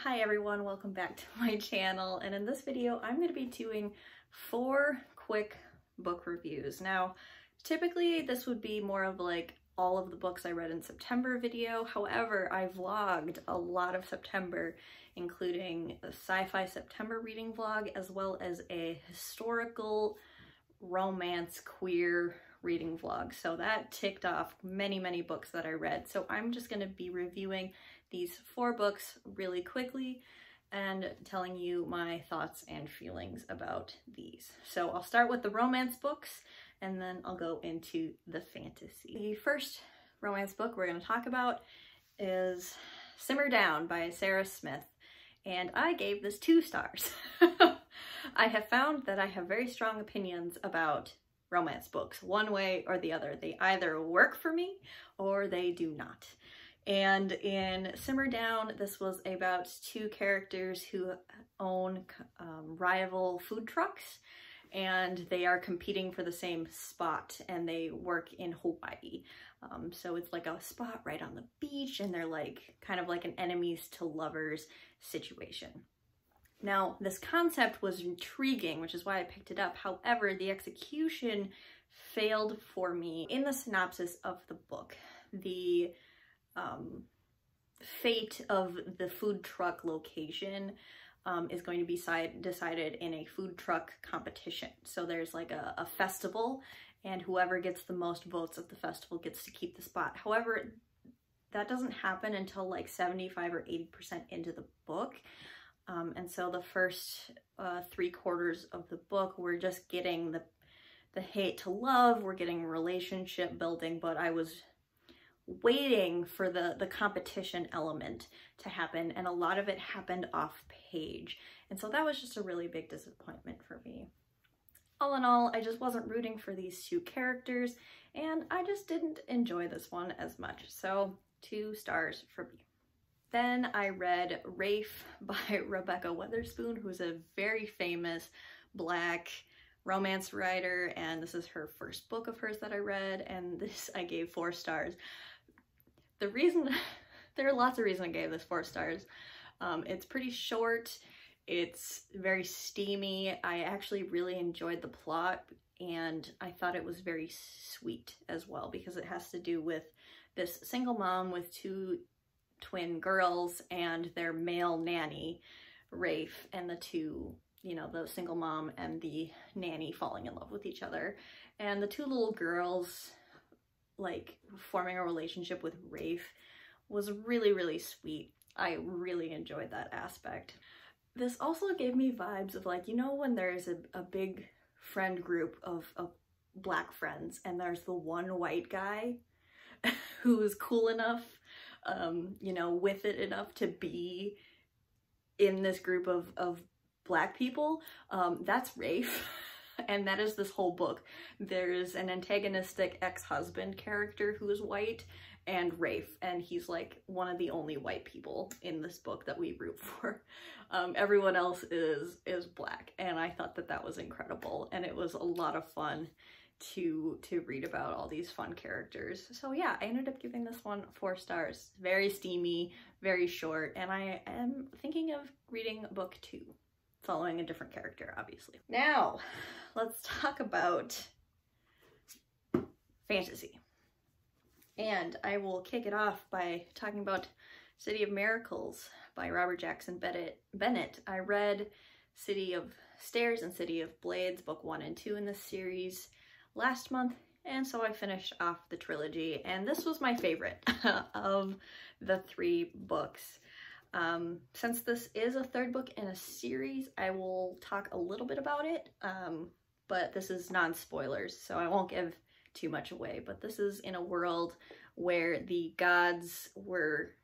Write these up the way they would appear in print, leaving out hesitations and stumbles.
Hi everyone, welcome back to my channel, and in this video I'm going to be doing 4 quick book reviews. Now typically this would be more of like all of the books I read in September video, however I vlogged a lot of September, including a sci-fi September reading vlog as well as a historical romance queer reading vlog. So that ticked off many books that I read. So I'm just going to be reviewing these 4 books really quickly and telling you my thoughts and feelings about these. So I'll start with the romance books and then I'll go into the fantasy. The first romance book we're going to talk about is Simmer Down by Sarah Smith, and I gave this 2 stars. I have found that I have very strong opinions about romance books, one way or the other. They either work for me or they do not. And in Simmer Down, this was about 2 characters who own rival food trucks, and they are competing for the same spot, and they work in Hawaii. So it's like a spot right on the beach, and they're like kind of like an enemies to lovers situation. Now, this concept was intriguing, which is why I picked it up. However, the execution failed for me. In the synopsis of the book, the fate of the food truck location is going to be decided in a food truck competition. So there's like a festival, and whoever gets the most votes at the festival gets to keep the spot. However, that doesn't happen until like 75 or 80% into the book. And so the first 3/4 of the book, we're just getting the hate to love, we're getting relationship building, but I was waiting for the competition element to happen, and a lot of it happened off page. And so that was just a really big disappointment for me. All in all, I just wasn't rooting for these 2 characters, and I just didn't enjoy this one as much. So 2 stars for me. Then I read Rafe by Rebecca Weatherspoon, who's a very famous Black romance writer, and this is her first book of hers that I read, and this I gave 4 stars. The reason, there are lots of reasons I gave this 4 stars. It's pretty short, it's very steamy, I actually really enjoyed the plot, and I thought it was very sweet as well, because it has to do with this single mom with 2 twin girls and their male nanny, Rafe, and the 2, the single mom and the nanny falling in love with each other. And the 2 little girls, like, forming a relationship with Rafe was really sweet. I really enjoyed that aspect. This also gave me vibes of like, when there's a big friend group of Black friends, and there's the one white guy who's cool enough, with it enough to be in this group of Black people. That's Rafe. And that is this whole book. There's an antagonistic ex-husband character who is white, and Rafe, and he's like one of the only white people in this book that we root for. Everyone else is Black, and I thought that was incredible, and it was a lot of fun to read about all these fun characters. So yeah, I ended up giving this one 4 stars. Very steamy, very short, and I am thinking of reading book 2, following a different character, obviously. Now, let's talk about fantasy. And I will kick it off by talking about City of Miracles by Robert Jackson Bennett. I read City of Stairs and City of Blades, book 1 and 2 in this series last month, and so I finished off the trilogy, and this was my favorite of the 3 books. Since this is a 3rd book in a series, I will talk a little bit about it, but this is non-spoilers, so I won't give too much away. But this is in a world where the gods were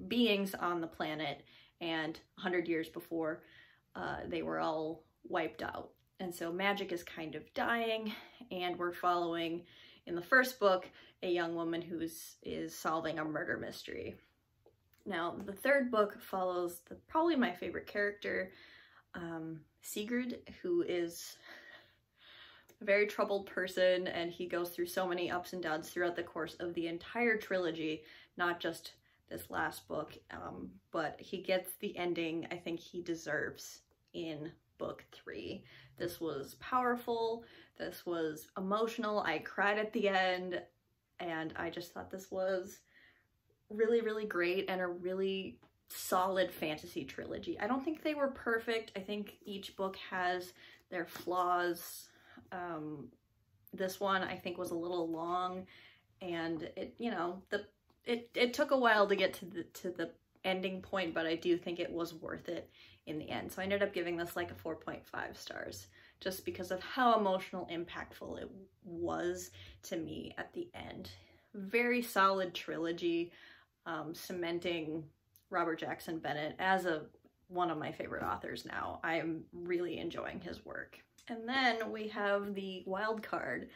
beings on the planet, and 100 years before they were all wiped out. And so magic is kind of dying, and we're following, in the first book, a young woman who is solving a murder mystery. Now, the 3rd book follows probably my favorite character, Sigurd, who is a very troubled person, and he goes through so many ups and downs throughout the course of the entire trilogy, not just this last book, but he gets the ending I think he deserves in book 3. This was powerful, this was emotional, I cried at the end, and I just thought this was really, really great and a really solid fantasy trilogy. I don't think they were perfect. I think each book has their flaws. This one I think was a little long, and it, you know, it took a while to get to the ending point, but I do think it was worth it in the end. So I ended up giving this like a 4.5 stars just because of how emotional, impactful it was to me at the end. Very solid trilogy, cementing Robert Jackson Bennett as one of my favorite authors now. I am really enjoying his work. And then we have the wild card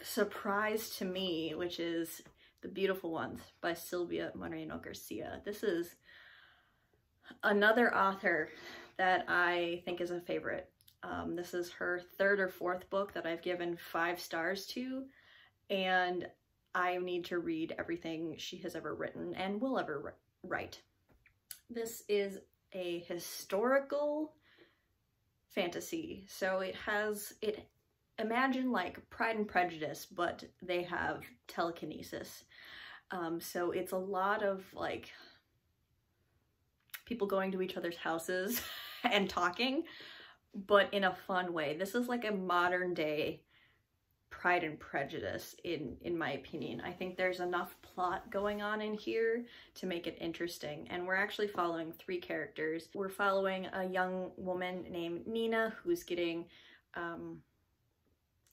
surprise to me, which is The Beautiful Ones by Silvia Moreno Garcia. This is another author that I think is a favorite. This is her 3rd or 4th book that I've given 5 stars to, and I need to read everything she has ever written and will ever write. This is a historical fantasy, so imagine like Pride and Prejudice, but they have telekinesis. So it's a lot of like people going to each other's houses and talking, but in a fun way. This is like a modern day Pride and Prejudice in my opinion. I think there's enough plot going on in here to make it interesting, and we're actually following 3 characters. We're following a young woman named Nina who's getting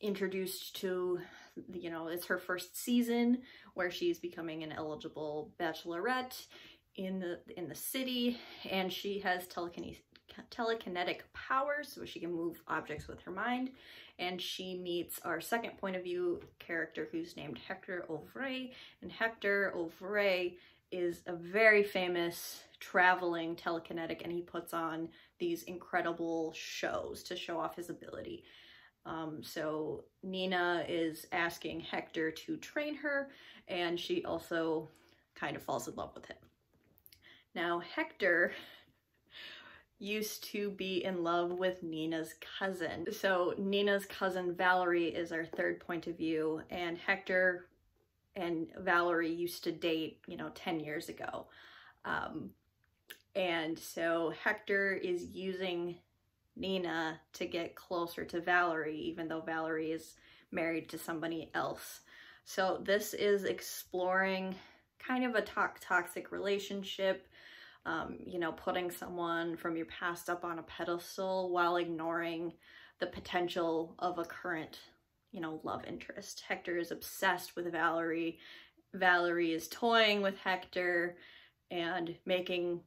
introduced to, you know, it's her first season where she's becoming an eligible bachelorette in the city, and she has telekinetic powers, so she can move objects with her mind. And she meets our second point of view character who's named Hector Ovray, and Hector Ovray is a very famous traveling telekinetic, and he puts on these incredible shows to show off his ability. So Nina is asking Hector to train her, and she also kind of falls in love with him. Now, Hector used to be in love with Nina's cousin. So Nina's cousin Valerie is our 3rd point of view, and Hector and Valerie used to date, you know, 10 years ago. And so Hector is using Nina to get closer to Valerie, even though Valerie is married to somebody else. So this is exploring kind of a toxic relationship, you know, putting someone from your past up on a pedestal while ignoring the potential of a current, you know, love interest. Hector is obsessed with Valerie. Valerie is toying with Hector and making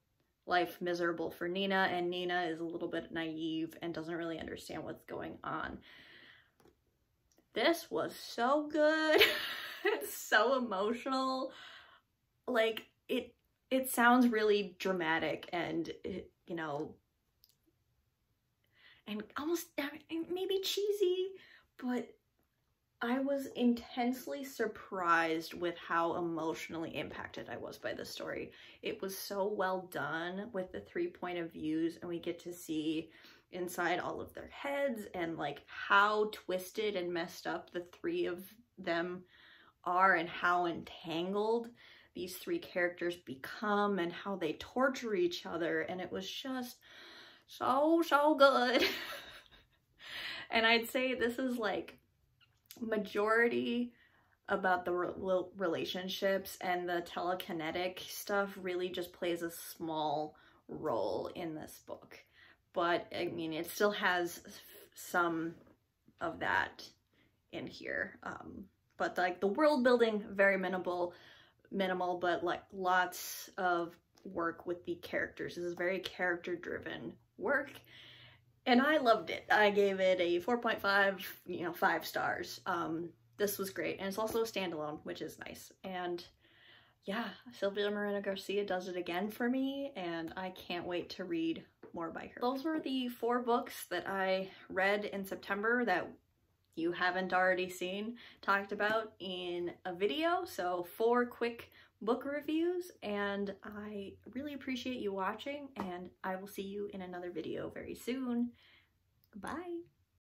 life miserable for Nina, and Nina is a little bit naive and doesn't really understand what's going on. This was so good. It's so emotional. Like, it sounds really dramatic and, you know, and almost maybe cheesy, but I was intensely surprised with how emotionally impacted I was by the story. It was so well done with the 3 point of views, and we get to see inside all of their heads and like how twisted and messed up the 3 of them are, and how entangled these 3 characters become, and how they torture each other. And it was just so good. And I'd say this is like majority about the relationships, and the telekinetic stuff really just plays a small role in this book. But I mean, it still has some of that in here. But like the world building, very minimal, but like lots of work with the characters. This is very character driven work, and I loved it. I gave it a 4.5, you know, 5 stars. This was great, and it's also a standalone, which is nice. And yeah, Silvia Moreno Garcia does it again for me, and I can't wait to read more by her. Those were the 4 books that I read in September that you haven't already seen talked about in a video. So 4 quick book reviews, and I really appreciate you watching, and I will see you in another video very soon. Bye!